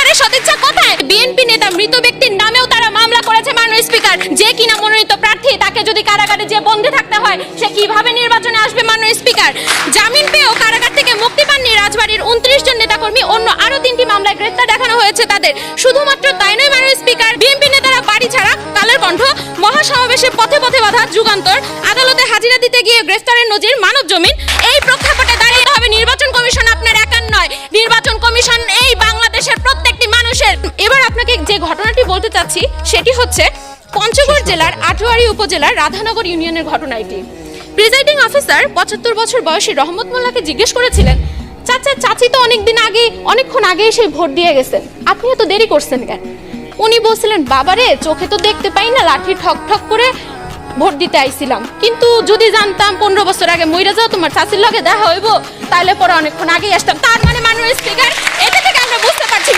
আরে সদিচ্ছা কোথায়? বিএনপি নেতা মৃত ব্যক্তির নামেও তারা মামলা করেছে মাননীয় স্পিকার। যে কিনা মনোনীত প্রার্থী, তাকে যদি কারাগারে যে বন্দী থাকতে হয়, সে কিভাবে নির্বাচনে আসবে মাননীয় স্পিকার? জামিন পেয়েও কারাগার থেকে মুক্তি পাননি রাজবাড়ির 29 জন নেতাকর্মী, অন্য আরো 3টি মামলায় গ্রেফতার দেখানো হয়েছে তাদের। শুধুমাত্র তাই নয় মাননীয় স্পিকার, বিএনপি নেতারা বাড়ি ছাড়া, কালের কণ্ঠ, মহাসমাবেশে পথে পথে বাধা, যুগান্তর, আদালতে হাজিরা দিতে গিয়ে গ্রেফতারের নজির, মানব জমিন। এই প্রেক্ষাপটে দাঁড়িয়ে হবে নির্বাচন কমিশন আপনার একার নয়, নির্বাচন কমিশন এই বাংলাদেশের প্রত্যেকটি মানুষের। এবার আপনাকে যে ঘটনাটি বলতে চাচ্ছি সেটি হচ্ছে পঞ্চগড় জেলার আটোয়ারি উপজেলার রাধানগর ইউনিয়নের ঘটনা এটি। প্রিজাইডিং অফিসার 75 বছর বয়সী রহমত মোল্লাকে জিজ্ঞেস করেছিলেন, চাচা চাচি তো অনেকক্ষণ আগে এসে ভোট দিয়ে গেছেন, আপনি এত দেরি করছেন কেন? উনি বলছিলেন, বাবারে চোখে তো দেখতে পাই না, লাঠি ঠক ঠক করে ভোট দিতে আইছিলাম, কিন্তু যদি জানতাম 15 বছর আগে মইরা যাও তোমার চাচির লগে দেখা হইব, তাহলে পরে অনেকক্ষণ আগেই আসতাম। তার মানে মাননীয় স্পিকার, এটা থেকে আমরা বুঝতে পারছি